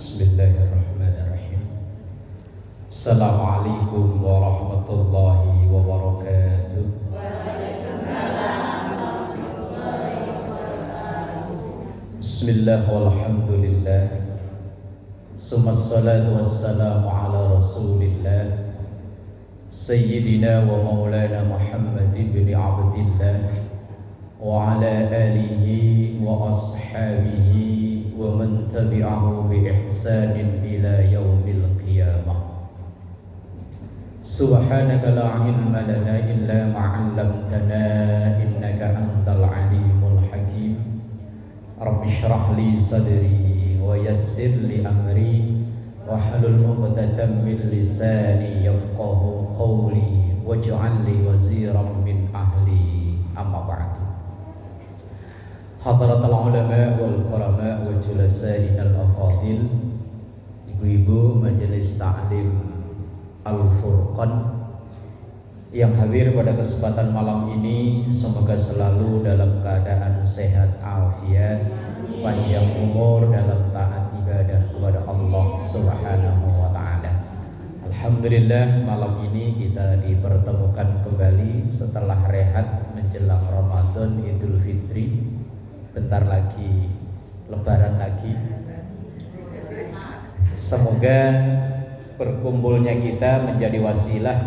Bismillahirrahmanirrahim. Assalamualaikum warahmatullahi wabarakatuh. Bismillah walhamdulillah. Summa salatu wassalamu ala rasulillah Sayyidina wa maulana Muhammad ibn Abdillah wa ala alihi wa ashabihi wa man tabi'ahu bi ihsanin ila yaumil qiyamah. Subhanaka la ilma lana illa ma 'allamtana innaka antal alimul hakim. Rabbi shrah li sadri wa yassir li amri wahlul 'uqdatam min lisani yafqahu qawli waj'al li waziran min ahli. Amma ba'du. Hadratul ulama wal qurama wa julasa'ina al-afadil, ibu-ibu majelis ta'lim Al-Furqan yang hadir pada kesempatan malam ini, semoga selalu dalam keadaan sehat afiat, panjang umur dalam taat ibadah kepada Allah Subhanahu wa taala. Alhamdulillah, malam ini kita dipertemukan kembali setelah rehat menjelang Ramadan Idul Fitri. Bentar lagi Lebaran lagi. Semoga berkumpulnya kita menjadi wasilah,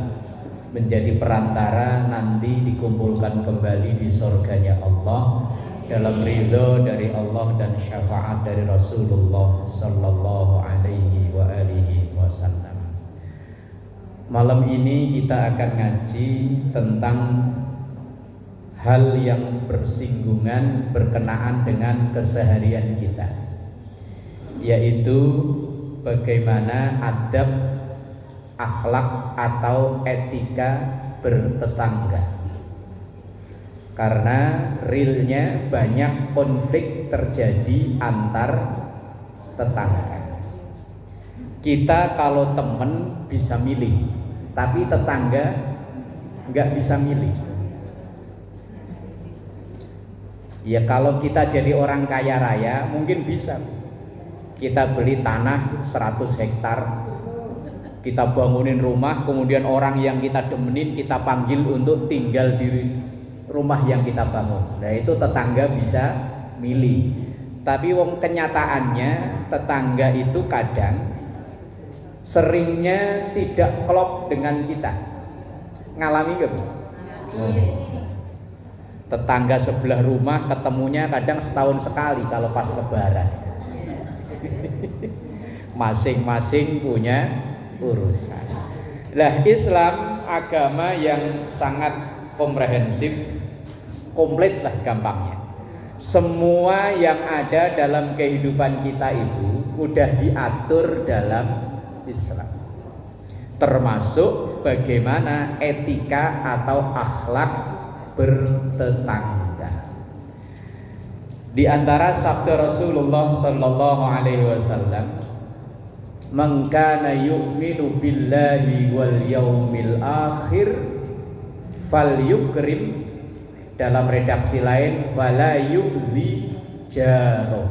menjadi perantara nanti dikumpulkan kembali di surganya Allah dalam ridho dari Allah dan syafaat dari Rasulullah sallallahu alaihi wa alihi wasallam. Malam ini kita akan ngaji tentang hal yang bersinggungan, berkenaan dengan keseharian kita, yaitu bagaimana adab, akhlak atau etika bertetangga. Karena realnya banyak konflik terjadi antar tetangga. Kita kalau temen bisa milih, tapi tetangga nggak bisa milih. Ya kalau kita jadi orang kaya raya mungkin bisa. Kita beli tanah 100 hektar, kita bangunin rumah, kemudian orang yang kita demenin kita panggil untuk tinggal di rumah yang kita bangun. Nah itu tetangga bisa milih. Tapi kenyataannya tetangga itu kadang seringnya tidak klop dengan kita. Ngalami gak? Tetangga sebelah rumah ketemunya kadang setahun sekali kalau pas lebaran. Masing-masing punya urusan. Lah Islam agama yang sangat komprehensif, komplit lah gampangnya. Semua yang ada dalam kehidupan kita itu udah diatur dalam Islam. Termasuk bagaimana etika atau akhlak bertetangga. Di antara sabda Rasulullah sallallahu alaihi wasallam, "Man kana yu'minu billahi wal yaumil akhir falyukrim," dalam redaksi lain, "fala yu'dhi jaro."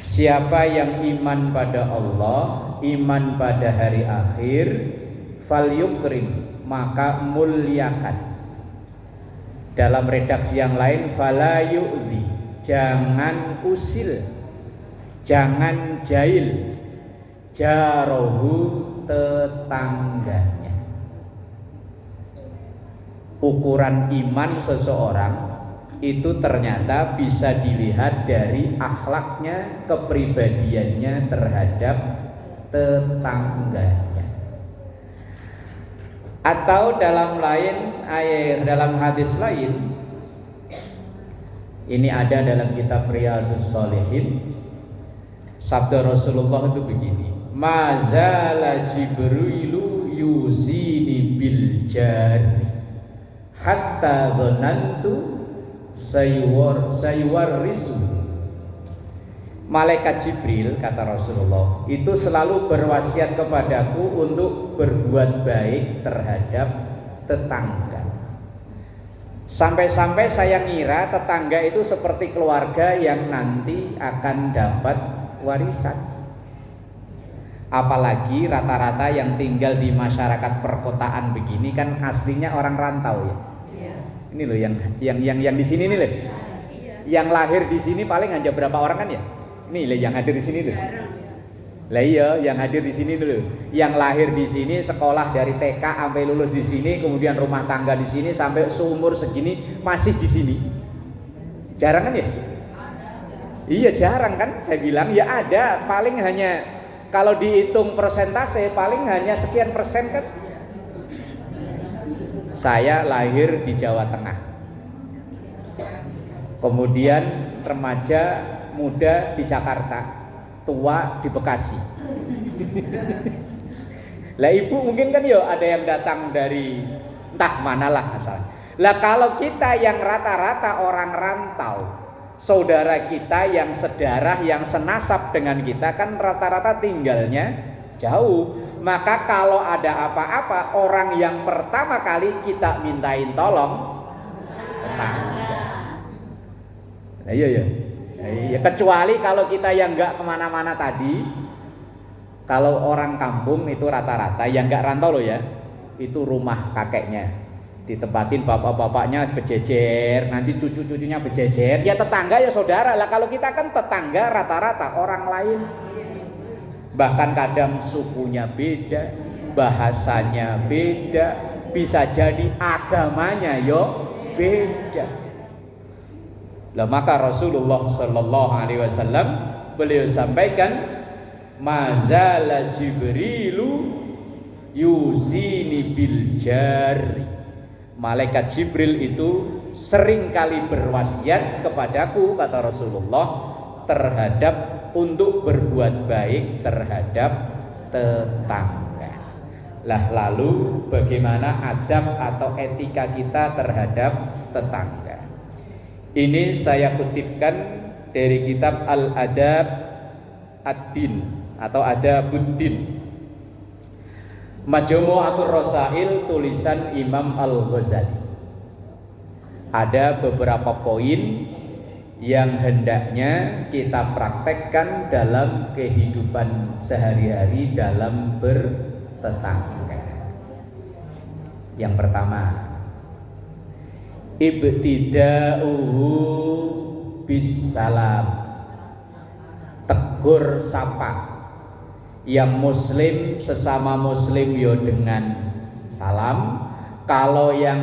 Siapa yang iman pada Allah, iman pada hari akhir, falyukrim, maka muliakan. Dalam redaksi yang lain, fala yu'dhi, jangan usil, jangan jahil, jarohu, tetangganya. Ukuran iman seseorang itu ternyata bisa dilihat dari akhlaknya, kepribadiannya terhadap tetangganya. Atau dalam hadis lain, ini ada dalam kitab Riyadhus Shalihin, sabda Rasulullah itu begini, "Mazala Jibrilu yusini bil jari hatta dhanantu sayuwarrisu." Malaikat Jibril, kata Rasulullah, itu selalu berwasiat kepadaku untuk berbuat baik terhadap tetangga. Sampai-sampai saya ngira tetangga itu seperti keluarga yang nanti akan dapat warisan. Apalagi rata-rata yang tinggal di masyarakat perkotaan begini kan aslinya orang rantau ya. Ini loh yang di sini nih loh. Yang lahir di sini paling hanya berapa orang kan ya? Nih loh yang hadir di sini loh. Lah iya, yang hadir di sini dulu. Yang lahir di sini, sekolah dari TK sampai lulus di sini, kemudian rumah tangga di sini sampai seumur segini masih di sini. Jarang kan ya? Iya jarang kan? Saya bilang ya ada, paling hanya kalau dihitung persentase paling hanya sekian persen kan. Saya lahir di Jawa Tengah. Kemudian remaja muda di Jakarta, tua di Bekasi. Lah ibu mungkin kan yo ada yang datang dari entah manalah asalnya. Lah kalau kita yang rata-rata orang rantau, saudara kita yang sedarah yang senasab dengan kita kan rata-rata tinggalnya jauh. Maka kalau ada apa-apa, orang yang pertama kali kita mintain tolong tetangga. Nah, iya. Ya, kecuali kalau kita yang nggak kemana-mana tadi, kalau orang kampung itu rata-rata yang nggak rantau loh ya, itu rumah kakeknya ditempatin, bapak-bapaknya berjejer, nanti cucu-cucunya berjejer, ya tetangga ya saudara lah. Kalau kita kan tetangga rata-rata orang lain, bahkan kadang sukunya beda, bahasanya beda, bisa jadi agamanya yo beda. Lah maka Rasulullah Shallallahu Alaihi Wasallam beliau sampaikan, mazala Jibrilu yusini bil jari. Malaikat Jibril itu sering kali berwasiat kepadaku, kata Rasulullah, terhadap untuk berbuat baik terhadap tetangga. Lah lalu bagaimana adab atau etika kita terhadap tetangga? Ini saya kutipkan dari kitab Al-Adab Ad-Din atau Adabuddin, Majmu'atur Rasail tulisan Imam Al-Ghazali. Ada beberapa poin yang hendaknya kita praktekkan dalam kehidupan sehari-hari dalam bertetangga. Yang pertama, ibtida'uhu bisalam, tegur sapa. Yang muslim sesama muslim yo dengan salam. Kalau yang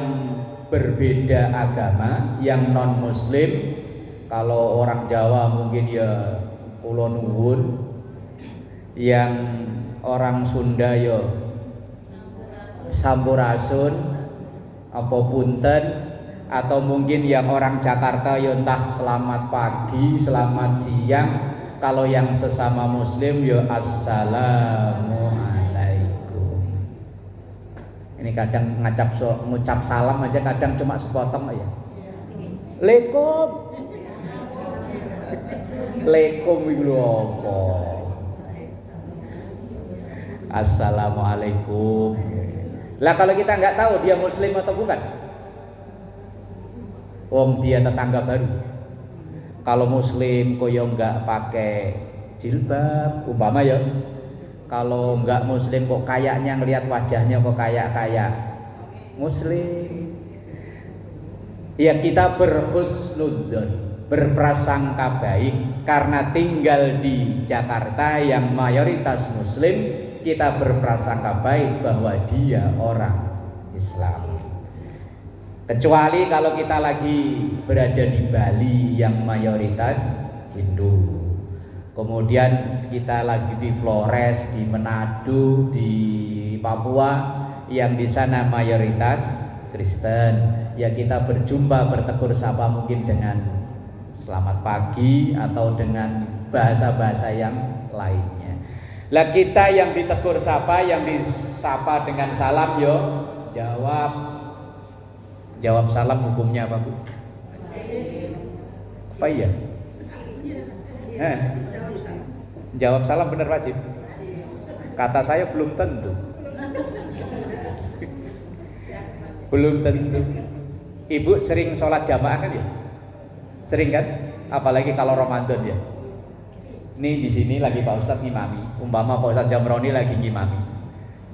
berbeda agama, yang non muslim, kalau orang Jawa mungkin ya kula nuwun, yang orang Sunda yo sampurasun apa punten, atau mungkin yang orang Jakarta ya entah selamat pagi, selamat siang. Kalau yang sesama muslim ya assalamualaikum. Ini kadang ngucap salam aja kadang cuma sepotong aja. Lekom. Lekom iku lho apa? Assalamualaikum. Lah kalau kita nggak tahu dia muslim atau bukan, wong dia tetangga baru. Kalau muslim koyo nggak pakai jilbab umpama ya. Kalau nggak muslim kok kayaknya ngelihat wajahnya kok kayak muslim. Ya kita berhusnudzon, berprasangka baik karena tinggal di Jakarta yang mayoritas muslim. Kita berprasangka baik bahwa dia orang Islam. Kecuali kalau kita lagi berada di Bali yang mayoritas Hindu. Kemudian kita lagi di Flores, di Manado, di Papua yang di sana mayoritas Kristen. Ya kita berjumpa bertegur sapa mungkin dengan selamat pagi atau dengan bahasa-bahasa yang lainnya. Lah kita yang ditegur sapa, yang disapa dengan salam yo jawab salam hukumnya apa Bu? Apa iya? Jawab salam benar wajib? Kata saya belum tentu. Belum tentu. Ibu sering sholat jamaah kan ya? Sering kan? Apalagi kalau Ramadan ya. Ini di sini lagi Pak Ustadz ngimami, umpama Pak Ustadz Jamroni lagi ngimami.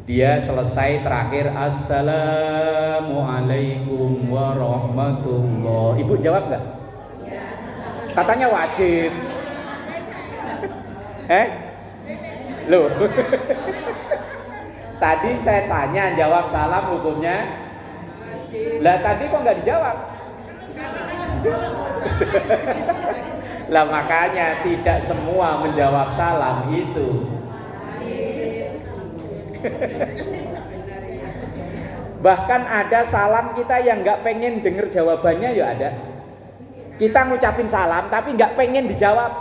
Dia selesai terakhir Assalamualaikum warahmatullahi. Ibu jawab nggak? Katanya wajib. Loh. Tadi saya tanya jawab salam hukumnya. Lah tadi kok nggak dijawab? Lah makanya tidak semua menjawab salam itu. Bahkan ada salam kita yang nggak pengen denger jawabannya ya ada. Kita ngucapin salam tapi nggak pengen dijawab.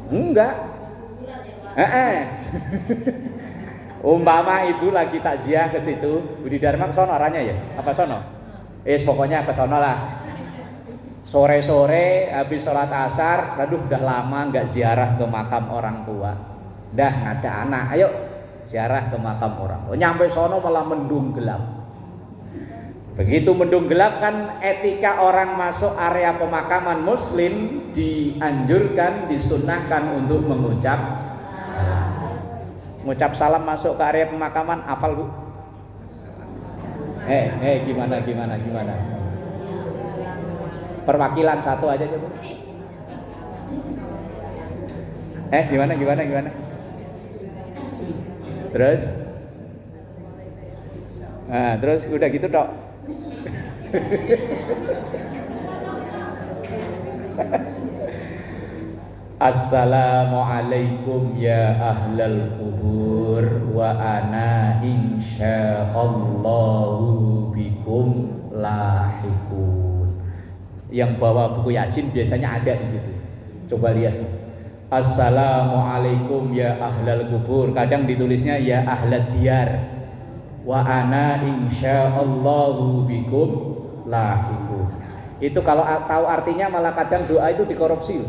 Enggak. Umpama ibu lagi takziah ke situ, Budi Dharma sono arahnya ya? Apa sono? Pokoknya ke sono lah. Sore-sore habis sholat asar, aduh udah lama nggak ziarah ke makam orang tua. Dah nggak ada anak, ayo ziarah ke makam orang tua. Nyampe sono malah mendung gelap. Begitu mendung gelap kan etika orang masuk area pemakaman muslim dianjurkan, disunnahkan untuk mengucap salam. Mengucap salam masuk ke area pemakaman, apal bu? Gimana? Perwakilan satu aja coba. Gimana? Terus? Nah, terus udah gitu tok. Assalamualaikum ya ahlal kubur wa ana insyaallahu bikum lahiqun. Yang bawa buku Yasin biasanya ada di situ. Coba lihat. Assalamualaikum ya ahlal kubur. Kadang ditulisnya ya ahlad diyar. Wa ana insyaallahu bikum lahiqun. Itu kalau tahu artinya malah kadang doa itu dikorupsi.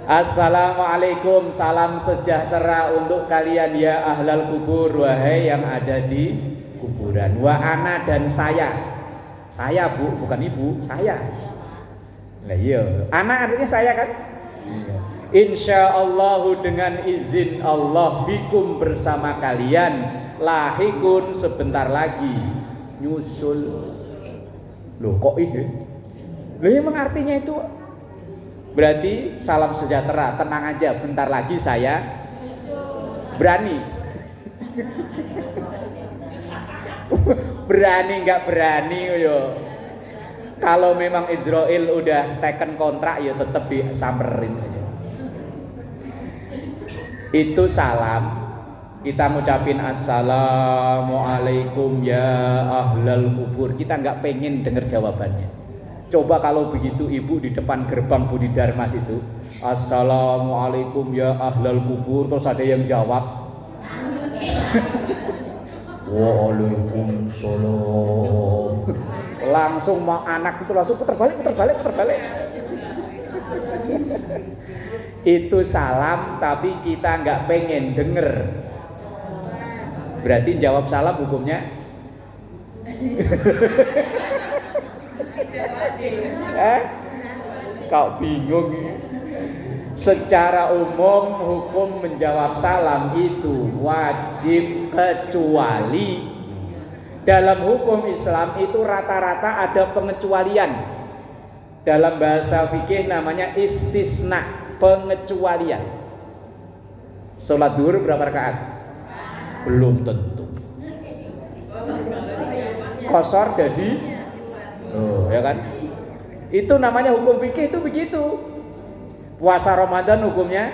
Assalamualaikum, salam sejahtera untuk kalian ya ahlal kubur, wahai yang ada di kuburan. Wa ana dan saya bu, bukan ibu, saya. Lah iya, ana artinya saya kan? Iya. Insyaallahu dengan izin Allah bikum bersama kalian lahikun sebentar lagi nyusul. Loh kok ini? Loh emang artinya itu berarti salam sejahtera, tenang aja, bentar lagi saya berani. Berani nggak berani yo. Kalau memang Israel udah teken kontrak ya tetap disamperin aja. Itu salam. Kita ngucapin assalamualaikum ya ahlal kubur. Kita nggak pengen dengar jawabannya. Coba kalau begitu ibu di depan gerbang Budi Dharma situ, assalamualaikum ya ahlal kubur, terus ada yang jawab. Waalaikumsalam. Langsung mau anak itu langsung putar balik. Itu salam tapi kita nggak pengen denger. Berarti jawab salam hukumnya kau bingung. Secara umum hukum menjawab salam itu wajib kecuali dalam hukum Islam itu rata-rata ada pengecualian. Dalam bahasa fikih namanya istisna, pengecualian. Sholat duhur berapa rakaat? Belum tentu. Qashar jadi ya kan? Itu namanya hukum fikih itu begitu. Puasa Ramadan hukumnya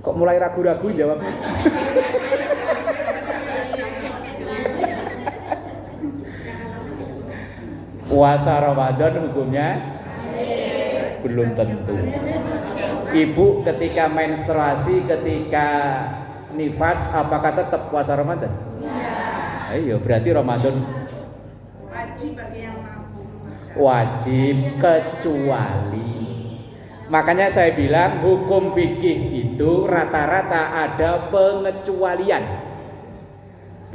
kok mulai ragu-ragu jawabnya. Puasa Ramadan hukumnya belum tentu. Ibu ketika menstruasi, ketika nifas, apakah tetap puasa Ramadan? Ayo, berarti Ramadan wajib bagi yang mampu. Wajib kecuali. Makanya saya bilang hukum fikih itu rata-rata ada pengecualian.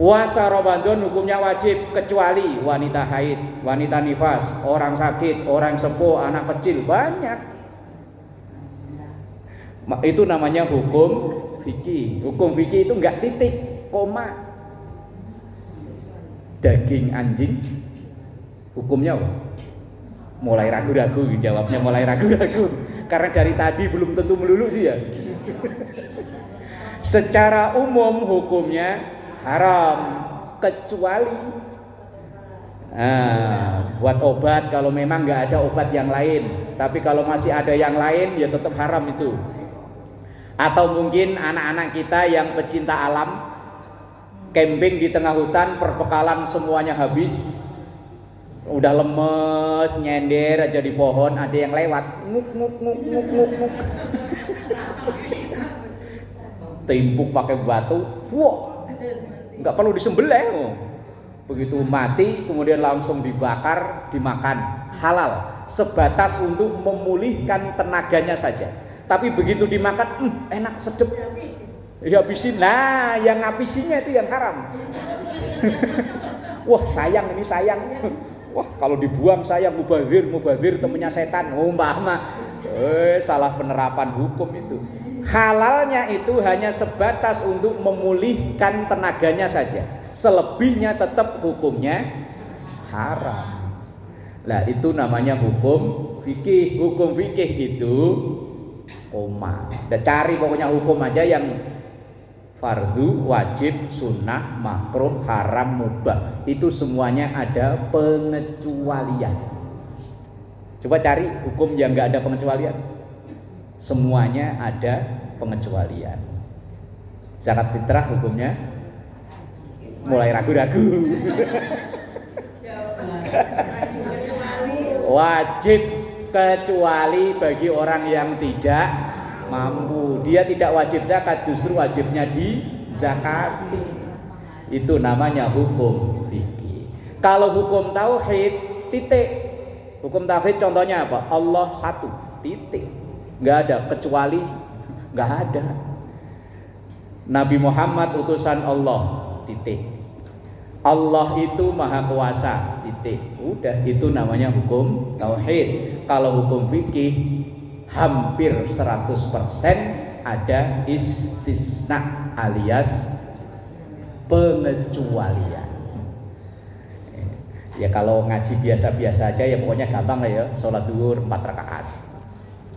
Puasa Ramadan hukumnya wajib kecuali wanita haid, wanita nifas, orang sakit, orang sepuh, anak kecil, banyak. Itu namanya hukum fikih. Hukum fikih itu enggak titik, koma. Daging anjing hukumnya apa? Mulai ragu-ragu jawabnya, mulai ragu-ragu. Karena dari tadi belum tentu melulu sih ya. Secara umum hukumnya haram kecuali buat obat kalau memang nggak ada obat yang lain. Tapi kalau masih ada yang lain ya tetap haram itu. Atau mungkin anak-anak kita yang pecinta alam, camping di tengah hutan, perbekalan semuanya habis, udah lemes, nyender aja di pohon, ada yang lewat, nguk nguk nguk nguk nguk nguk. Timpuk pakai batu, puak, nggak perlu disembelih. Begitu mati, kemudian langsung dibakar, dimakan, halal, sebatas untuk memulihkan tenaganya saja. Tapi begitu dimakan, enak, sedep, ya habisin. Nah, yang ngabisinya itu yang haram. Wah sayang, ini sayang. Wah kalau dibuang sayang, mubazir temennya setan. Salah penerapan hukum itu. Halalnya itu hanya sebatas untuk memulihkan tenaganya saja. Selebihnya tetap hukumnya haram. Lah itu namanya hukum fikih. Hukum fikih itu koma. Udah cari pokoknya hukum aja yang fardu, wajib, sunnah, makruh, haram, mubah. Itu semuanya ada pengecualian. Coba cari hukum yang nggak ada pengecualian. Semuanya ada pengecualian. Zakat fitrah hukumnya mulai ragu-ragu. Wajib kecuali bagi orang yang tidak mampu. Dia tidak wajib zakat, justru wajibnya di zakati. Itu namanya hukum fikih. Kalau hukum tauhid, titik. Hukum tauhid contohnya apa? Allah satu, titik. Nggak ada kecuali, nggak ada. Nabi Muhammad utusan Allah, titik. Allah itu maha kuasa, titik. Udah, itu namanya hukum tauhid. Kalau hukum fikih hampir 100% ada istisna alias pengecualian. Ya kalau ngaji biasa-biasa aja ya pokoknya gampang lah ya, sholat duhur 4 rakaat.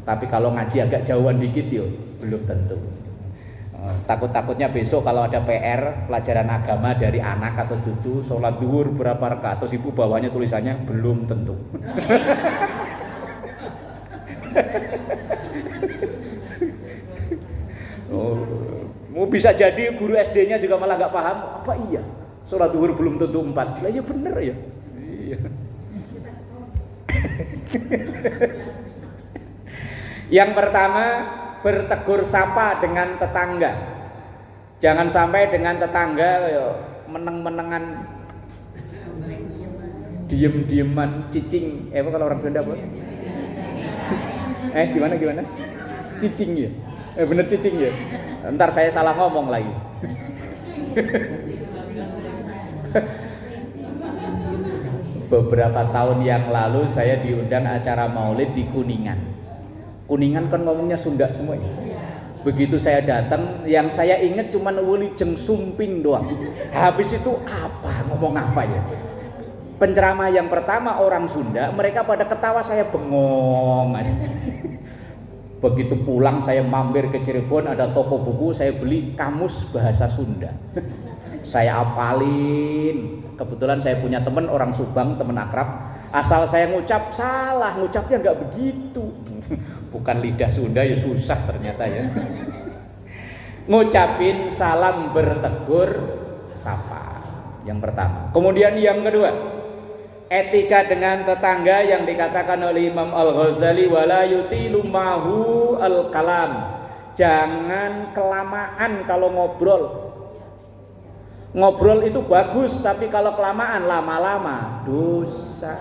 Tapi kalau ngaji agak jauhan dikit yo belum tentu. Takut-takutnya besok kalau ada PR pelajaran agama dari anak atau cucu, sholat duhur berapa rakaat, terus ibu bawahnya tulisannya belum tentu. Mau bisa jadi guru SD-nya juga malah nggak paham. Apa iya sholat duhur belum tentu 4? Lah ya bener ya. Iya. Yang pertama, bertegur sapa dengan tetangga. Jangan sampai dengan tetangga meneng-menengan, diem-dieman, cicing. Apa kalau orang Sunda apa? Gimana? Cicing ya? Bener cicing ya? Ntar saya salah ngomong lagi. Beberapa tahun yang lalu saya diundang acara maulid di Kuningan. Kuningan kan ngomongnya Sunda semua ya. Begitu saya datang, yang saya ingat cuma Wilujeng Sumping doang. Habis itu apa, ngomong apa ya? Penceramah yang pertama orang Sunda, mereka pada ketawa, saya bengong aja. Begitu pulang saya mampir ke Cirebon, ada toko buku, saya beli kamus bahasa Sunda. Saya apalin. Kebetulan saya punya teman orang Subang, teman akrab. Asal saya ngucap salah, ngucapnya nggak begitu. Bukan lidah Sunda ya susah ternyata ya. Ngucapin salam bertegur sapa. Yang pertama. Kemudian yang kedua, etika dengan tetangga yang dikatakan oleh Imam Al-Ghazali, wala yutilu mahu al-kalam. Jangan kelamaan kalau ngobrol. Ngobrol itu bagus, tapi kalau kelamaan lama-lama dosa.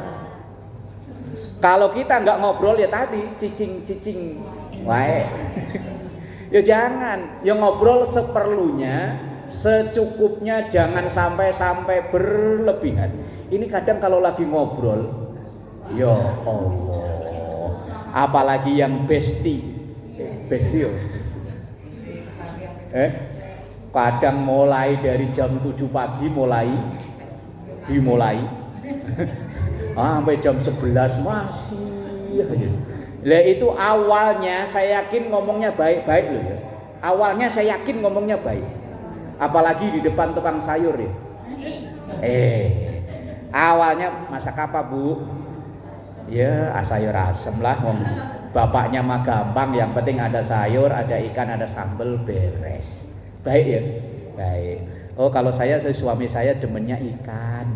Kalau kita nggak ngobrol ya tadi cicing-cicing, wae. Ya jangan, ya ngobrol seperlunya, secukupnya, jangan sampai berlebihan. Ini kadang kalau lagi ngobrol, ya Allah, apalagi yang bestie kadang mulai dari jam 7 pagi dimulai sampai jam 11 masih aja. Lah itu awalnya saya yakin ngomongnya baik-baik loh ya. Awalnya saya yakin ngomongnya baik. Apalagi di depan tukang sayur ya. Awalnya masak apa, Bu? Ya, sayur asem lah. Bapaknya mah gampang, yang penting ada sayur, ada ikan, ada sambal, beres. Baik ya? Baik. Oh, kalau suami saya demennya ikan.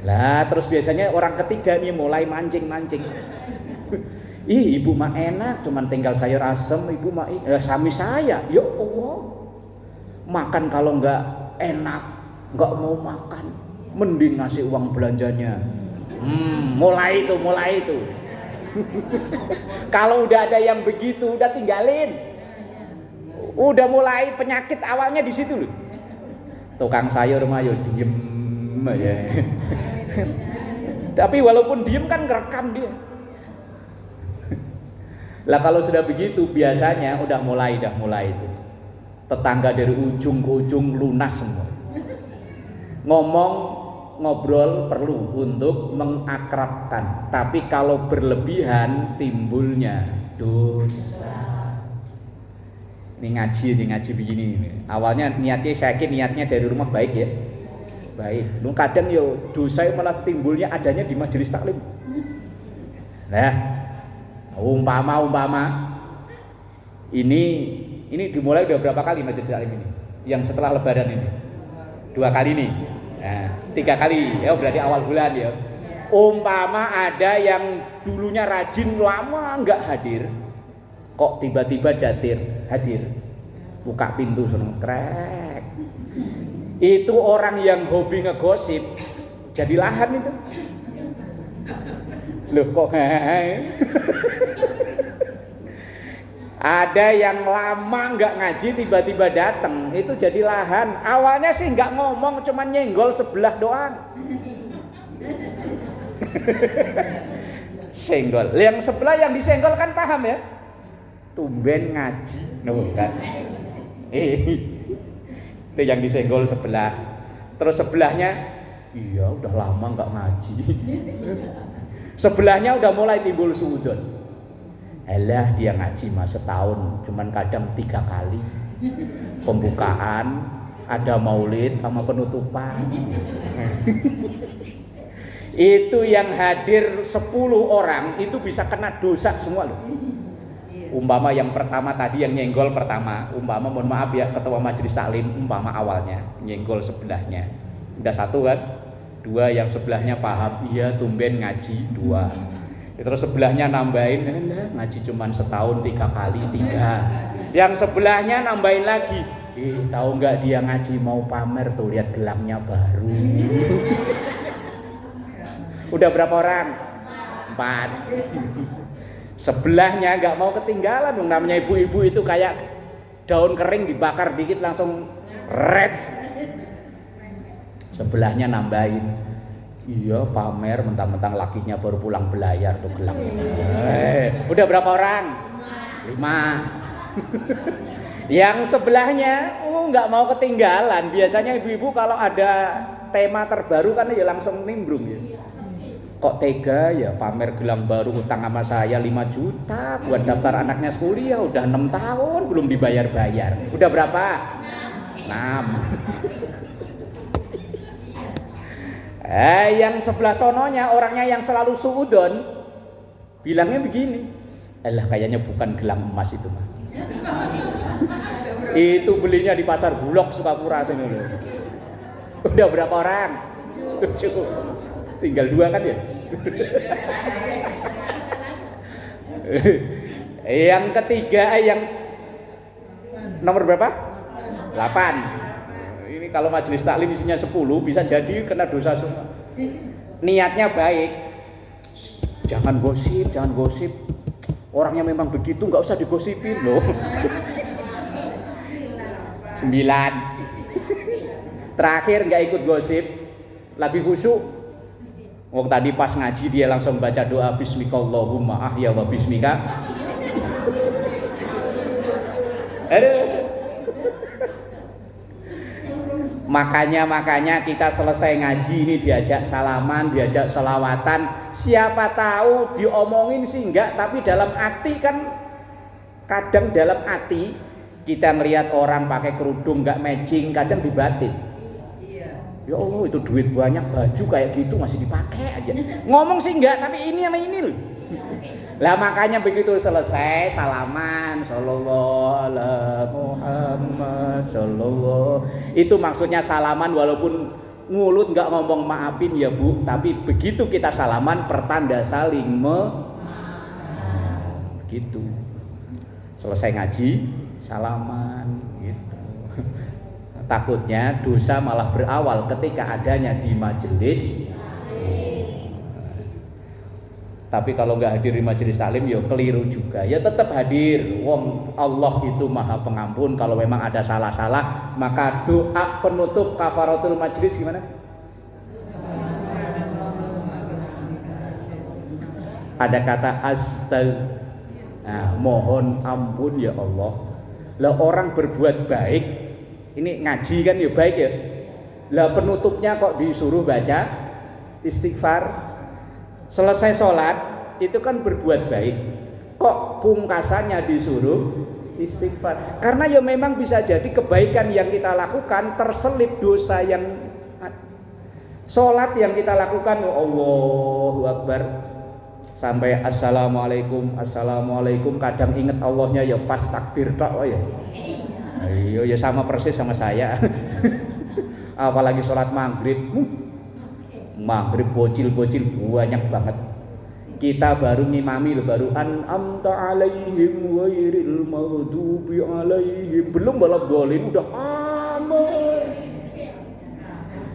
Lah, terus biasanya orang ketiga nih mulai mancing. Ih, ibu mah enak, cuman tinggal sayur asem, ibu mah sami saya. Ya Allah. Makan kalau enggak enak, enggak mau makan, mending ngasih uang belanjanya. Mulai itu. Kalau udah ada yang begitu, udah tinggalin. Udah mulai penyakit awalnya di situ loh. Tukang sayur mah yo diem aja. Tapi walaupun diem kan ngerekam dia. Lah kalau sudah begitu biasanya udah mulai itu. Tetangga dari ujung ke ujung lunas semua. Ngobrol perlu untuk mengakrabkan, tapi kalau berlebihan timbulnya dosa. Ini ngaji begini. Awalnya niatnya, saya yakin niatnya dari rumah baik ya. Baik. Lu kadang yo dosa malah timbulnya adanya di majelis taklim. Nah, umpama ini dimulai udah berapa kali majelis taklim ini? Yang setelah lebaran ini. 2 kali nih. Nah, 3 kali. Ya berarti awal bulan ya. Umpama ada yang dulunya rajin lama enggak hadir, kok tiba-tiba hadir, buka pintu seneng krek. Itu orang yang hobi ngegosip jadi lahan itu. Loh kok ada yang lama nggak ngaji tiba-tiba datang, itu jadi lahan. Awalnya sih nggak ngomong, cuman nyenggol sebelah doang. Senggol. Yang sebelah yang disenggol kan paham ya? Tumben ngaji, kan? Itu yang disenggol sebelah. Terus sebelahnya, iya udah lama nggak ngaji. Sebelahnya udah mulai timbul suudon. Alah dia ngaji mah setahun, cuman kadang 3 kali. Pembukaan, ada maulid sama penutupan. Itu yang hadir 10 orang itu bisa kena dosa semua loh. Umpama yang pertama tadi yang nyenggol pertama, umpama mohon maaf ya ketua majelis taklim, umpama awalnya nyenggol sebelahnya. Udah 1 kan? 2 yang sebelahnya paham, iya tumben ngaji 2. Terus sebelahnya nambahin, ngaji cuman setahun 3 kali 3. Yang sebelahnya nambahin lagi, tahu nggak dia ngaji mau pamer tuh, lihat gelangnya baru. Udah berapa orang? 4. Sebelahnya nggak mau ketinggalan, namanya ibu-ibu itu kayak daun kering dibakar dikit langsung red. Sebelahnya nambahin, iya pamer mentang-mentang lakinya baru pulang belayar tuh gelangnya. Udah berapa orang? 5. Yang sebelahnya nggak mau ketinggalan. Biasanya ibu-ibu kalau ada tema terbaru kan ya langsung nimbrung ya. Kok tega ya pamer gelang baru, utang sama saya 5 juta buat daftar anaknya kuliah, udah 6 tahun belum dibayar-bayar. Udah berapa? 6. Yang sebelah sononya orangnya yang selalu suudon bilangnya begini, alah kayaknya bukan gelang emas itu mah. Itu belinya di pasar Bulog Sukapura sini loh. Udah berapa orang? 7. Tinggal 2 kan ya. Yang ketiga yang nomor berapa? 8. Ini kalau majelis taklim isinya 10 bisa jadi kena dosa semua. Niatnya baik. Jangan gosip. Orangnya memang begitu, nggak usah digosipin loh. 9. Terakhir nggak ikut gosip, lagi khusyuk. Wong tadi pas ngaji dia langsung baca doa bismikallahumma ahya wa bismika. Aduh. Makanya kita selesai ngaji ini diajak salaman, diajak selawatan. Siapa tahu diomongin sih enggak, tapi dalam hati kan, kadang dalam hati kita ngelihat orang pakai kerudung enggak matching, kadang dibatin. Ya Allah, itu duit banyak, baju kayak gitu masih dipakai aja. Ngomong sih enggak, tapi ini sama ini loh. Lah makanya begitu selesai salaman sallallahu alaihi Muhammad sallallahu, itu maksudnya salaman walaupun mulut nggak ngomong maafin ya Bu, tapi begitu kita salaman pertanda saling begitu. Selesai ngaji salaman gitu. Takutnya dosa malah berawal ketika adanya di majelis. Tapi kalau nggak hadir di majelis taklim ya keliru juga. Ya tetap hadir. Wong Allah itu Maha Pengampun. Kalau memang ada salah-salah, maka doa penutup kafaratul majelis gimana? Ada kata mohon ampun ya Allah. Lah orang berbuat baik, ini ngaji kan ya baik ya. Lah penutupnya kok disuruh baca istighfar. Selesai sholat itu kan berbuat baik, kok pungkasannya disuruh istighfar? Karena ya memang bisa jadi kebaikan yang kita lakukan terselip dosa yang sholat yang kita lakukan. Allahu Akbar sampai assalamualaikum kadang inget Allahnya ya pas takbir tok ya. Ayo ya sama persis sama saya. Apalagi sholat maghrib bocil banyak banget. Kita baru ngimami loh, baru an'amta alaihim ghairil maghdubi alaihim, belum waladhdallin udah aman.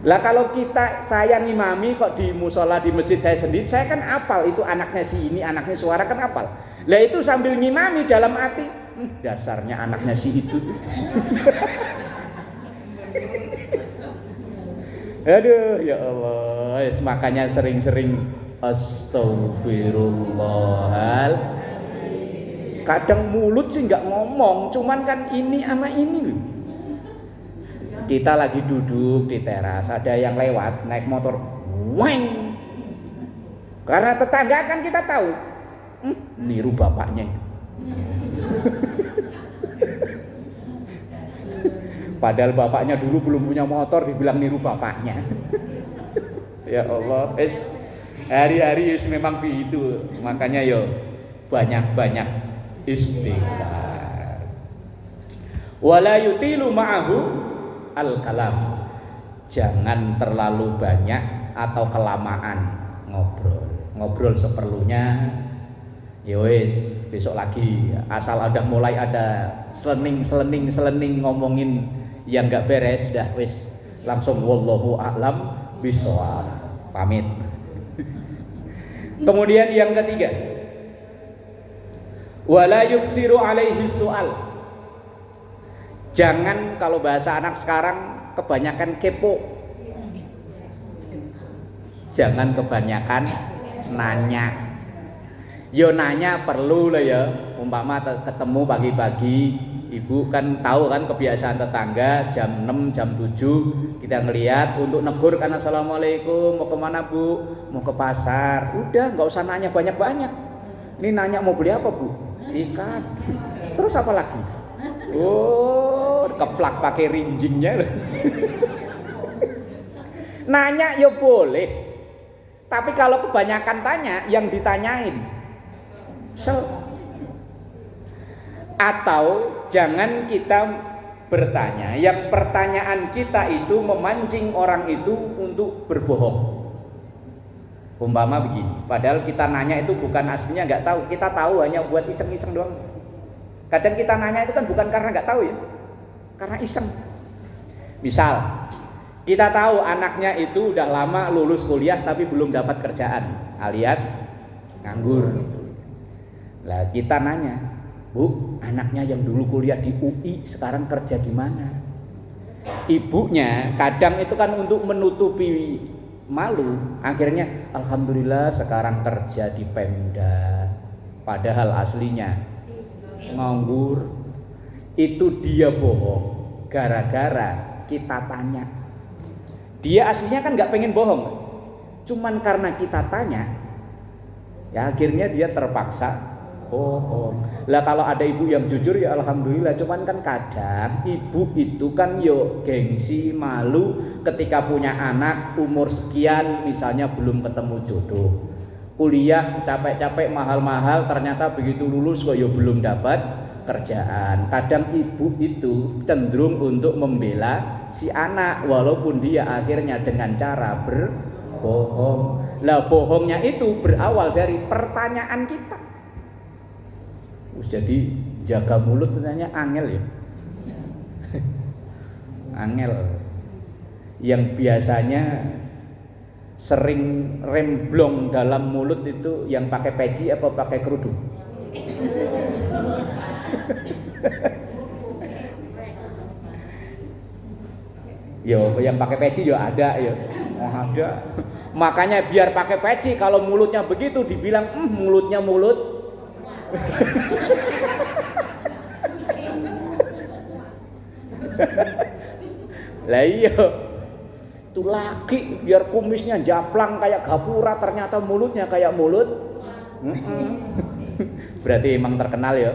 Lah kalau saya ngimami kok di musola di masjid saya sendiri, saya kan apal itu anaknya si ini, anaknya suara kan apal. Lah itu sambil ngimami dalam hati, dasarnya anaknya si itu tuh. Aduh ya Allah, makanya sering-sering astagfirullahal. Kadang mulut sih nggak ngomong, cuman kan ini sama ini. Kita lagi duduk di teras, ada yang lewat naik motor, weng. Karena tetangga kan kita tahu, niru bapaknya itu. Padahal bapaknya dulu belum punya motor, dibilang niru bapaknya. Ya Allah, hari-hari memang begitu. Makanya yo banyak-banyak istighfar. Wala yutilu ma'ahu al-kalam. Jangan terlalu banyak atau kelamaan ngobrol seperlunya. Ya wis, besok lagi. Asal udah mulai ada selening ngomongin yang nggak beres, dah wis langsung wallahu a'lam bishawab, pamit. Kemudian yang ketiga, wala yuksiru alaihi su'al. Jangan, kalau bahasa anak sekarang, kebanyakan kepo. Jangan kebanyakan nanya. Yo nanya perlu lah ya. Umpama ketemu pagi-pagi, ibu kan tahu kan kebiasaan tetangga jam 6, jam 7 kita ngelihat untuk negur kan assalamualaikum, mau kemana Bu? Mau ke pasar. Udah nggak usah nanya banyak-banyak. Ini nanya mau beli apa Bu? Ikan. Terus apa lagi? Oh, keplak pakai rinjingnya. Nanya ya boleh. Tapi kalau kebanyakan tanya, yang ditanyain atau jangan kita bertanya yang pertanyaan kita itu memancing orang itu untuk berbohong. Umpama begini, padahal kita nanya itu bukan aslinya nggak tahu, kita tahu hanya buat iseng-iseng doang. Kadang kita nanya itu kan bukan karena nggak tahu ya, karena iseng. Misal kita tahu anaknya itu udah lama lulus kuliah tapi belum dapat kerjaan, alias nganggur. Lah kita nanya, Bu, anaknya yang dulu kuliah di UI sekarang kerja gimana? ibunya kadang itu kan untuk menutupi malu, akhirnya alhamdulillah sekarang kerja di Pemda, padahal aslinya nganggur. Itu dia bohong gara-gara kita tanya. Dia aslinya kan nggak pengen bohong, cuman karena kita tanya ya akhirnya dia terpaksa bohong. Lah kalau ada ibu yang jujur ya alhamdulillah, cuman kan kadang ibu itu kan yo gengsi, malu ketika punya anak umur sekian misalnya belum ketemu jodoh. Kuliah capek-capek mahal-mahal ternyata begitu lulus kok yo belum dapat kerjaan. Kadang ibu itu cenderung untuk membela si anak walaupun dia akhirnya dengan cara berbohong. Lah bohongnya itu berawal dari pertanyaan kita. Jadi jaga mulut ternyata angel ya. Angel. Yang biasanya sering remblong dalam mulut itu yang pakai peci apa pakai kerudung? Yo, yang pakai peci yo ada yo. Oh, ada. Makanya biar pakai peci kalau mulutnya begitu dibilang mulutnya mulut. Lah iya. Itu laki biar kumisnya japlang kayak gapura ternyata mulutnya kayak mulut. Berarti emang terkenal ya.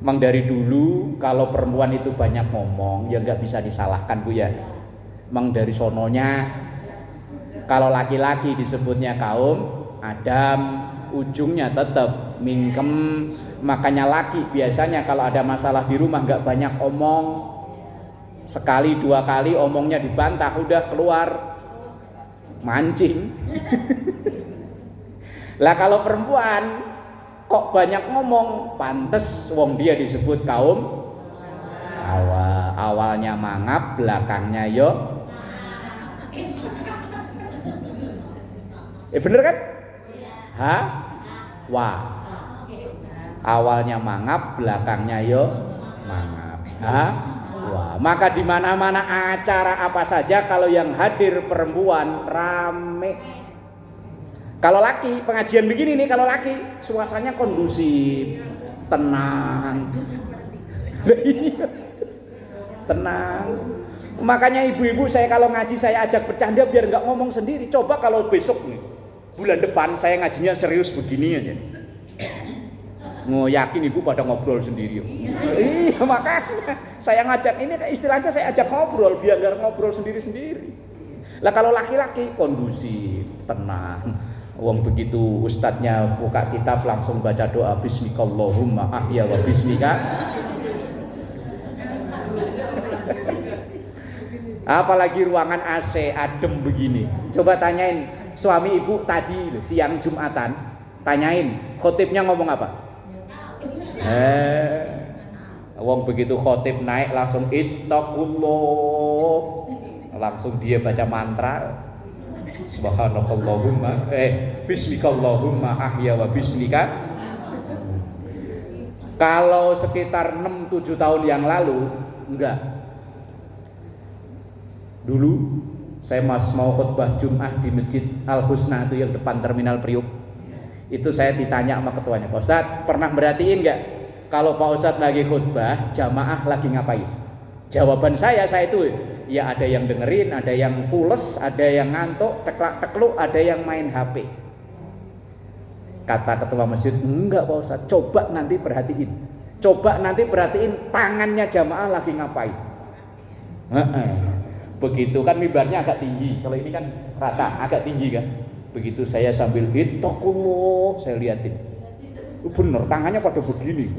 Emang dari dulu kalau perempuan itu banyak ngomong ya nggak bisa disalahkan Bu ya. Emang dari sononya kalau laki-laki disebutnya kaum Adam, ujungnya tetap mingkem. Makanya laki biasanya kalau ada masalah di rumah nggak banyak omong, sekali dua kali omongnya dibantah udah keluar mancing. Lah kalau perempuan kok banyak ngomong, pantes wong dia disebut kaum Hawa. Awalnya mangap, belakangnya yo. Bener kan? Wah. Awalnya mangap, belakangnya yo mangap. Wah. Maka di mana-mana acara apa saja kalau yang hadir perempuan rame. Kalau laki pengajian begini nih, kalau laki suasananya kondusif, tenang. Tenang. Makanya ibu-ibu saya kalau ngaji saya ajak bercanda biar nggak ngomong sendiri. Coba kalau besok nih bulan depan saya ngajinya serius begini aja. Yakin ibu pada ngobrol sendiri. Iya makanya saya ngajak ini istilahnya saya ajak ngobrol biar nggak ngobrol sendiri-sendiri. Lah kalau laki-laki kondusif, tenang. Wong begitu ustadznya buka kitab langsung baca doa bismikallahumma ahya wa bismika. Apalagi ruangan AC adem begini. Coba tanyain suami ibu tadi siang Jumatan, tanyain khotibnya ngomong apa? Wong begitu khotib naik langsung ittaqullah. Langsung dia baca mantra. Subhanallahumma bismikallahumma ahya wa bismika. Kalau sekitar 6-7 tahun yang lalu enggak. Dulu saya mau khutbah Jumat di Masjid Al Husna itu yang depan Terminal Priuk. Itu saya ditanya sama ketuanya, Pak Ustadz pernah merhatiin enggak kalau Pak Ustadz lagi khutbah jamaah lagi ngapain? Jawaban saya itu ya ada yang dengerin, ada yang pules, ada yang ngantuk, tekluk, ada yang main HP. Kata ketua masjid, enggak Pak Ustadz, coba nanti perhatiin tangannya jamaah lagi ngapain. Begitu kan mimbarnya agak tinggi, kalau ini kan rata, agak tinggi kan. Begitu saya sambil ittaqullah, saya liatin, bener tangannya pada begini,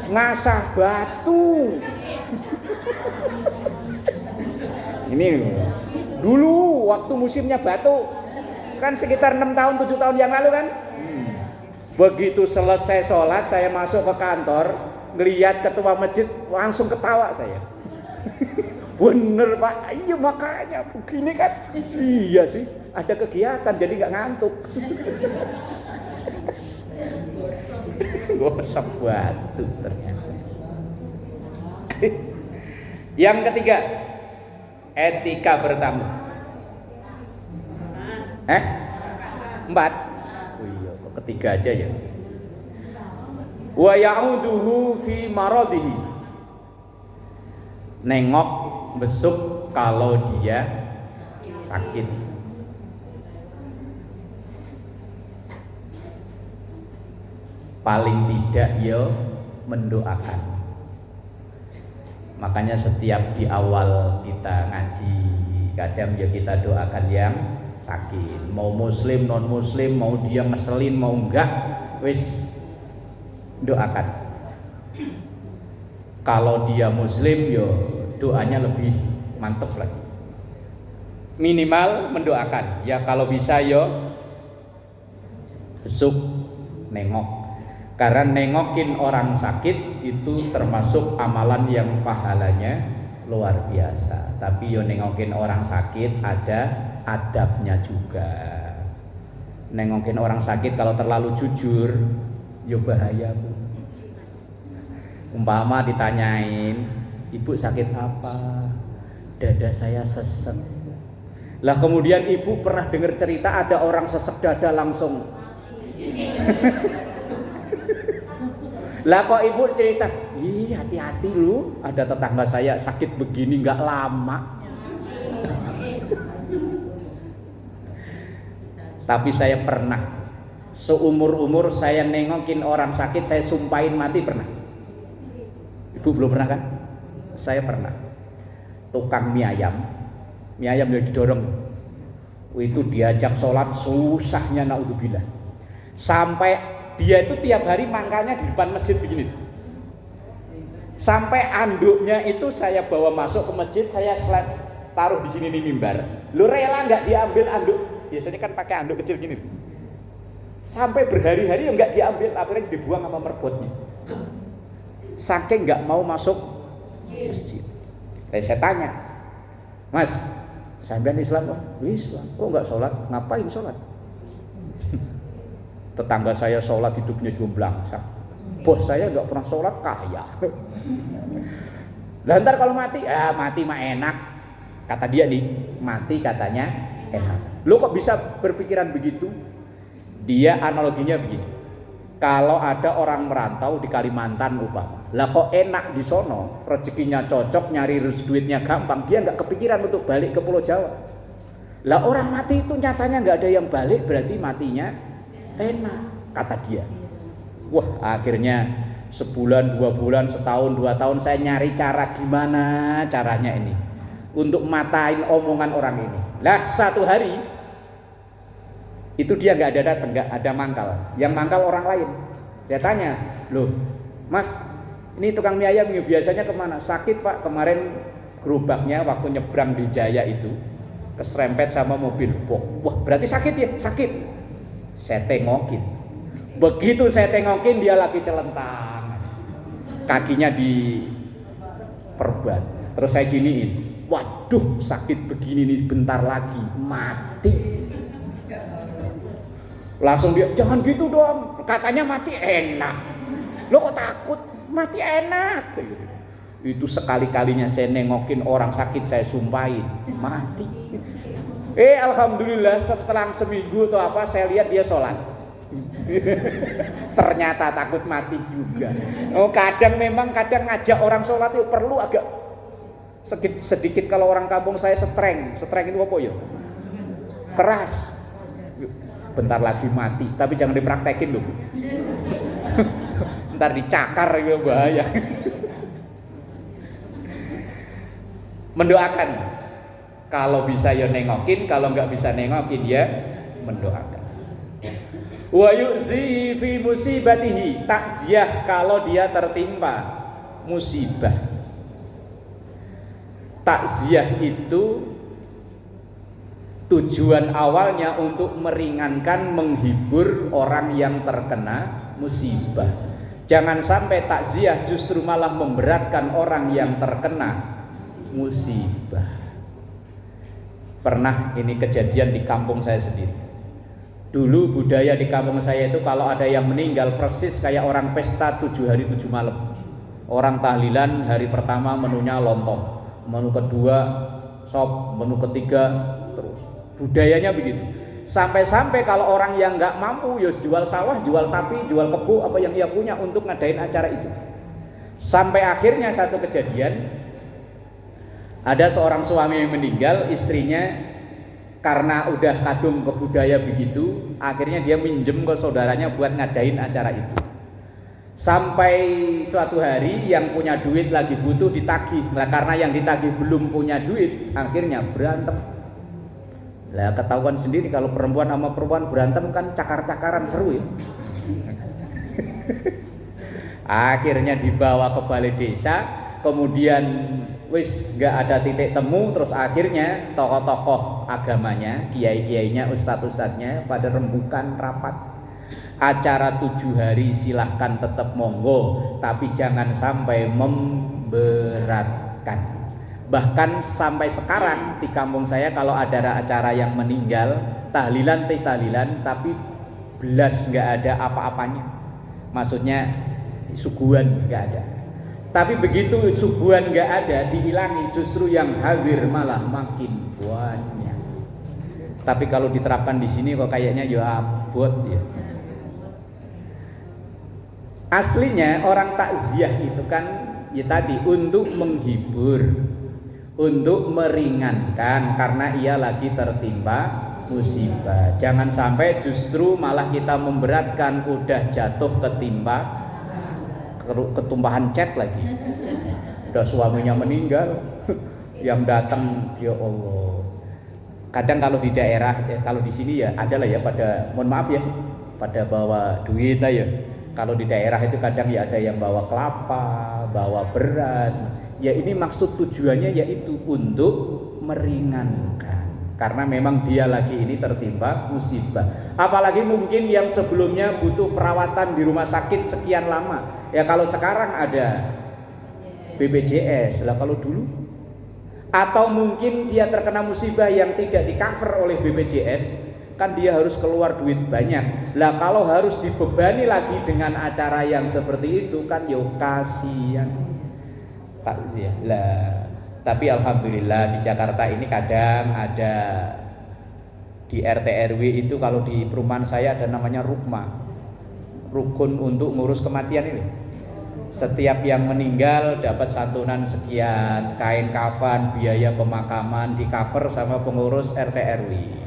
ngasah batu. Ini dulu waktu musimnya batu kan sekitar 6 tahun 7 tahun yang lalu kan. Begitu selesai sholat saya masuk ke kantor, ngelihat ketua masjid langsung ketawa saya. Bener Pak, iya makanya begini kan. Iya sih, ada kegiatan jadi nggak ngantuk. Gosok batu ternyata. Yang ketiga, etika bertamu. Empat. Oh iya, ketiga aja ya. Wa ya'uduhu fi maradihi. Nengok, besuk kalau dia sakit. Paling tidak ya mendoakan. Makanya setiap di awal kita ngaji, kadang ya kita doakan yang sakit. Mau muslim, non muslim, mau dia ngeselin, mau enggak, wis doakan. Kalau dia muslim yo doanya lebih mantep lagi. Minimal mendoakan. Ya kalau bisa yo besuk, nengok. Karena nengokin orang sakit itu termasuk amalan yang pahalanya luar biasa. Tapi yo nengokin orang sakit ada adabnya juga. Nengokin orang sakit kalau terlalu jujur yo bahaya, Bu. Umpama ditanyain, ibu sakit apa? Dada saya sesek. Lah kemudian ibu pernah dengar cerita ada orang sesek dada langsung. Lah kok ibu cerita, ih hati-hati lu, ada tetangga saya sakit begini nggak lama. Tapi saya pernah, seumur-umur saya nengokin orang sakit, saya sumpahin mati pernah. Ibu belum pernah kan? Saya pernah. Tukang mie ayam yang didorong, itu diajak sholat susahnya naudzubillah. Sampai dia itu tiap hari mangkalnya di depan masjid begini. Sampai anduknya itu saya bawa masuk ke masjid, saya taruh di sini nih mimbar. Lu rela nggak diambil anduk? Biasanya kan pakai anduk kecil gini. Sampai berhari-hari nggak diambil, akhirnya dibuang sama merbotnya. Saking nggak mau masuk masjid. Saya tanya, Mas, sampean Islam? Oh, Islam. Kok nggak sholat? Ngapain sholat? Tetangga saya sholat hidupnya jomblang. Bos saya nggak pernah sholat kaya. Lah ntar kalau mati, mati mah enak. Kata dia nih, mati katanya enak. Lo kok bisa berpikiran begitu? Dia analoginya begini. Kalau ada orang merantau di Kalimantan umpama, lah kok enak di sono, rezekinya cocok, nyari duitnya gampang, dia nggak kepikiran untuk balik ke Pulau Jawa. Lah orang mati itu nyatanya nggak ada yang balik, berarti matinya enak, kata dia. Wah, akhirnya sebulan, 2 bulan, setahun, 2 tahun saya nyari cara gimana caranya ini untuk matain omongan orang ini. Lah satu hari itu dia nggak ada datang, nggak ada mangkal. Yang mangkal orang lain. Saya tanya, loh, Mas, ini tukang mie ayam biasanya kemana? Sakit Pak, kemarin gerobaknya waktu nyebrang di Jaya itu keserempet sama mobil. Wah, berarti sakit ya? Sakit. Saya tengokin. Begitu saya tengokin dia lagi celentang, kakinya diperban. Terus saya giniin, waduh sakit begini nih, bentar lagi mati. Langsung dia, jangan gitu dong, katanya mati enak. Lo kok takut? Mati enak. Itu sekali-kalinya saya nengokin orang sakit, saya sumpahin mati. Alhamdulillah setelah seminggu atau apa saya lihat dia sholat. Ternyata takut mati juga. Kadang ngajak orang sholat itu perlu agak sedikit. Kalau orang kampung saya streng itu apa ya? Keras. Bentar lagi mati, tapi jangan dipraktekin loh. Ntar dicakar itu bahaya. Mendoakan. Kalau bisa ya nengokin, kalau nggak bisa nengokin ya mendoakan. Wa yu'zihi fi musibatihi, takziah kalau dia tertimpa musibah. Takziah itu tujuan awalnya untuk meringankan, menghibur orang yang terkena musibah. Jangan sampai takziah justru malah memberatkan orang yang terkena musibah. Pernah ini kejadian di kampung saya sendiri. Dulu budaya di kampung saya itu kalau ada yang meninggal persis kayak orang pesta 7 hari 7 malam. Orang tahlilan hari pertama menunya lontong, menu kedua sop, menu ketiga terus. Budayanya begitu. Sampai-sampai kalau orang yang nggak mampu ya jual sawah, jual sapi, jual kebo apa yang ia punya untuk ngadain acara itu. Sampai akhirnya satu kejadian, ada seorang suami yang meninggal, istrinya karena udah kadung ke budaya begitu, akhirnya dia minjem ke saudaranya buat ngadain acara itu. Sampai suatu hari yang punya duit lagi butuh ditagih. Nah, karena yang ditagih belum punya duit, akhirnya berantem. Lah ketahuan sendiri kalau perempuan sama perempuan berantem kan cakar-cakaran seru ya. Akhirnya dibawa ke balai desa, kemudian wis nggak ada titik temu, terus akhirnya tokoh-tokoh agamanya, kiai-kiainya, ustadz-ustadznya pada rembukan rapat. Acara 7 hari silahkan tetap monggo, tapi jangan sampai memberatkan. Bahkan sampai sekarang di kampung saya kalau ada acara yang meninggal, tahlilan tapi belas nggak ada apa-apanya. Maksudnya suguhan nggak ada. Tapi begitu suguhan nggak ada, dihilangin, justru yang hadir malah makin banyak. Tapi kalau diterapkan di sini kok kayaknya ya abot ya. Aslinya orang takziah itu kan ya tadi untuk menghibur, untuk meringankan karena ia lagi tertimpa musibah. Jangan sampai justru malah kita memberatkan, udah jatuh ketimpa ketumpahan cat lagi. Udah suaminya meninggal, yang datang ya Allah. Kadang kalau di daerah, kalau di sini ya adalah ya pada, mohon maaf ya, pada bawa duit aja. Kalau di daerah itu kadang ya ada yang bawa kelapa, bawa beras. Ya ini maksud tujuannya yaitu untuk meringankan. Karena memang dia lagi ini tertimpa musibah. Apalagi mungkin yang sebelumnya butuh perawatan di rumah sakit sekian lama. Ya kalau sekarang ada BPJS, lah kalau dulu. Atau mungkin dia terkena musibah yang tidak di-cover oleh BPJS. Kan dia harus keluar duit banyak. Lah kalau harus dibebani lagi dengan acara yang seperti itu kan yo kasihan. Takziah. Lah, tapi alhamdulillah di Jakarta ini kadang ada di RT RW itu, kalau di perumahan saya ada namanya rukma. Rukun untuk ngurus kematian ini. Setiap yang meninggal dapat santunan sekian, kain kafan, biaya pemakaman di cover sama pengurus RT RW.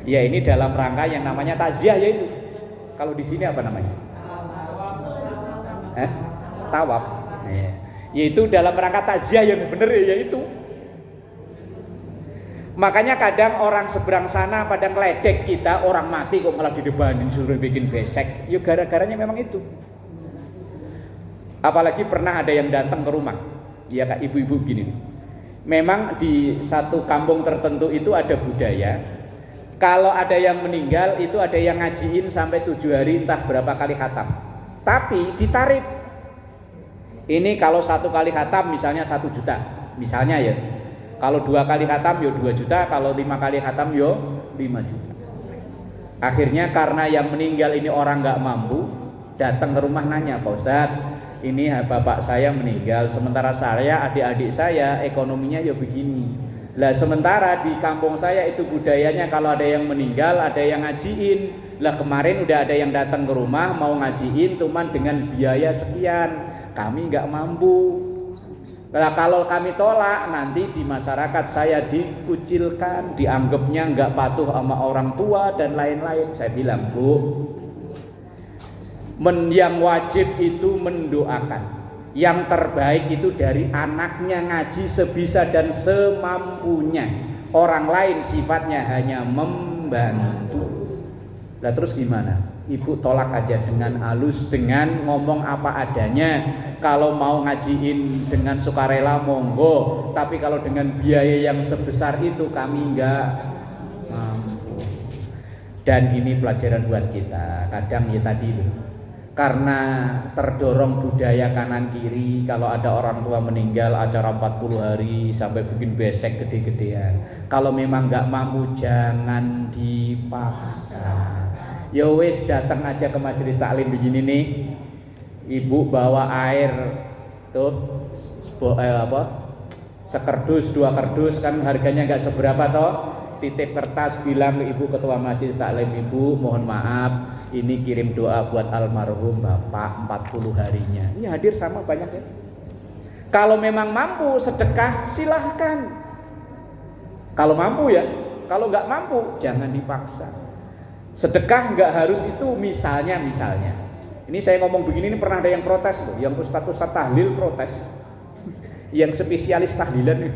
Ya ini dalam rangka yang namanya takziah yaitu. Kalau di sini apa namanya? Tawaf. Yaitu dalam rangka takziah yang benar ya itu. Makanya kadang orang seberang sana pada ngeledek kita, orang mati kok malah didebanin suruh bikin besek. Ya gara-garanya memang itu. Apalagi pernah ada yang datang ke rumah. Ya kak, ibu-ibu begini. Memang di satu kampung tertentu itu ada budaya. Kalau ada yang meninggal itu ada yang ngajiin sampai 7 hari entah berapa kali khatam. Tapi ditarif. Ini kalau 1 kali khatam misalnya 1 juta. Misalnya ya. Kalau 2 kali khatam ya 2 juta, kalau 5 kali khatam ya 5 juta. Akhirnya karena yang meninggal ini orang nggak mampu, datang ke rumah nanya, Pak Ustadz, ini bapak saya meninggal, sementara saya, adik-adik saya ekonominya ya begini. Lah sementara di kampung saya itu budayanya kalau ada yang meninggal ada yang ngajiin. Lah kemarin udah ada yang datang ke rumah mau ngajiin cuman dengan biaya sekian, kami nggak mampu. Lah kalau kami tolak nanti di masyarakat saya dikucilkan, dianggapnya nggak patuh sama orang tua dan lain-lain. Saya bilang, Bu, yang wajib itu mendoakan. Yang terbaik itu dari anaknya ngaji sebisa dan semampunya. Orang lain sifatnya hanya membantu. Lah terus gimana? Ibu tolak aja dengan halus, dengan ngomong apa adanya. Kalau mau ngajiin dengan sukarela monggo, tapi kalau dengan biaya yang sebesar itu kami enggak mampu. Dan ini pelajaran buat kita. Kadang ya tadi loh, karena terdorong budaya kanan kiri, kalau ada orang tua meninggal acara 40 hari sampai bikin besek gede-gedean. Kalau memang nggak mampu jangan dipaksa. Ya wis datang aja ke majelis taklim begini nih. Ibu bawa air Tuh sekerdus, 2 kerdus kan harganya nggak seberapa toh. Titip kertas bilang ke ibu ketua majelis taklim, ibu mohon maaf ini kirim doa buat almarhum bapak 40 harinya. Ini hadir sama banyak ya. Kalau memang mampu sedekah silahkan. Kalau mampu ya. Kalau nggak mampu jangan dipaksa. Sedekah nggak harus itu misalnya. Ini saya ngomong begini ini pernah ada yang protes loh, yang ustaz tahlil protes. Yang spesialis tahlilan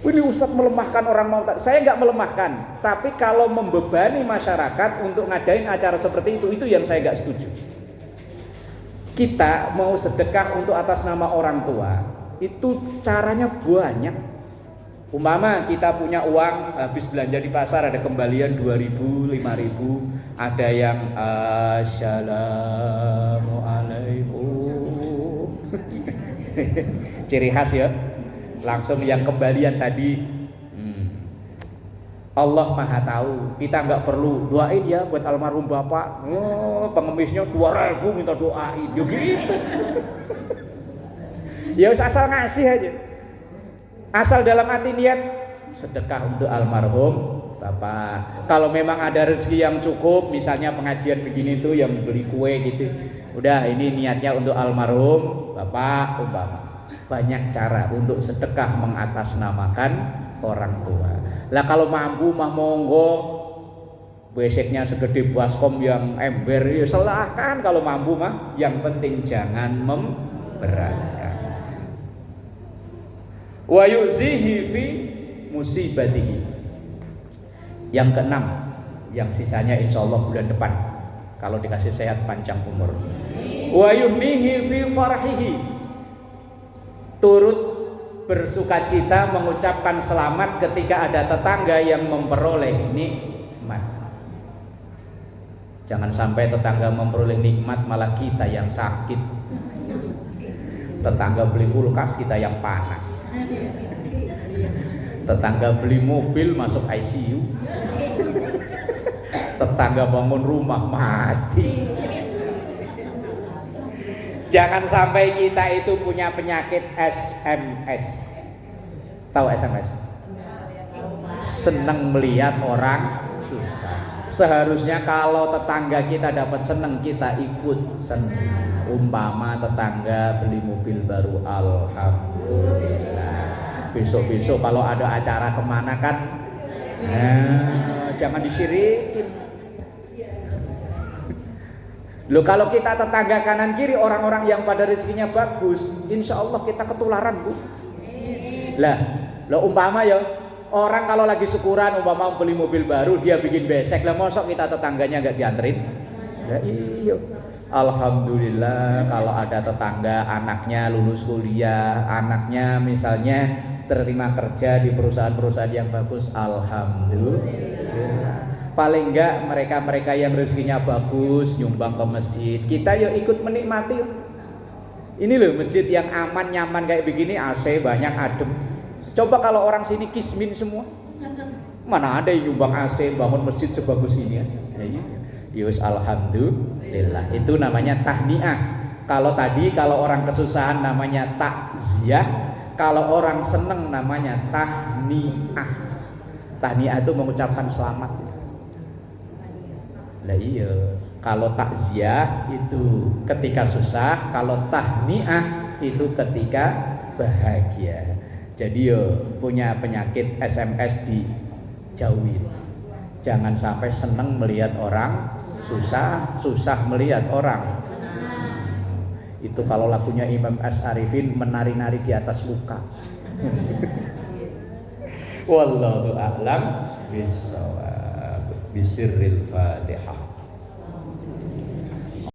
ini ustaz melemahkan orang mau. Saya nggak melemahkan, tapi kalau membebani masyarakat untuk ngadain acara seperti itu yang saya nggak setuju. Kita mau sedekah untuk atas nama orang tua, itu caranya banyak. Umpama kita punya uang habis belanja di pasar ada kembalian 2.000, 5.000, ada yang assalamualaikum. Ciri khas ya. Langsung yang kembalian tadi Allah Maha tahu. Kita nggak perlu doain ya buat almarhum bapak. Pengemisnya 2.000 minta doain. Ya gitu. Ya asal ngasih aja. Asal dalam hati niat sedekah untuk almarhum bapak. Kalau memang ada rezeki yang cukup, misalnya pengajian begini tuh yang beli kue gitu. Udah ini niatnya untuk almarhum bapak umpama. Banyak cara untuk sedekah mengatasnamakan orang tua. Lah kalau mampu mah monggo, beseknya segede baskom yang ember ya silahkan kalau mampu mah. Yang penting jangan memberatkan. Wa yuzihi fi musibatihi. Yang keenam, yang sisanya insya Allah bulan depan kalau dikasih sehat panjang umur. Wa yuhnihi fi farhihi. Turut bersukacita mengucapkan selamat ketika ada tetangga yang memperoleh nikmat. Jangan sampai tetangga memperoleh nikmat malah kita yang sakit. Tetangga beli kulkas kita yang panas. Tetangga beli mobil masuk ICU. Tetangga bangun rumah mati. Jangan sampai kita itu punya penyakit SMS. Tahu SMS? Senang melihat orang susah. Seharusnya kalau tetangga kita dapat senang, kita ikut senang. Umpama tetangga beli mobil baru, alhamdulillah. Besok-besok kalau ada acara kemana kan, jangan disyirikin. Loh kalau kita tetangga kanan kiri orang-orang yang pada rezekinya bagus, insya Allah kita ketularan bu. Lah, lo umpama ya orang kalau lagi syukuran umpama beli mobil baru dia bikin besek, lah mosok kita tetangganya nggak dianterin? Ya iya. Alhamdulillah kalau ada tetangga anaknya lulus kuliah, anaknya misalnya terima kerja di perusahaan-perusahaan yang bagus, alhamdulillah. Paling enggak mereka-mereka yang rezekinya bagus nyumbang ke masjid, kita yuk ikut menikmati. Ini loh masjid yang aman nyaman kayak begini, AC banyak adem. Coba kalau orang sini kismin semua, mana ada yang nyumbang AC bangun masjid sebagus ini ya? Yus alhamdulillah. Itu namanya tahniah. Kalau tadi kalau orang kesusahan namanya takziah, kalau orang seneng namanya tahniah. Tahniah itu mengucapkan selamat. Lah iya, kalau takziah itu ketika susah, kalau tahniah itu ketika bahagia. Jadi yo punya penyakit SMS dijauhin. Jangan sampai seneng melihat orang susah, susah melihat orang. Itu kalau lagunya Imam S. Arifin menari-nari di atas luka. Wallahu a'lam bishawab. Bisirril Fatihah.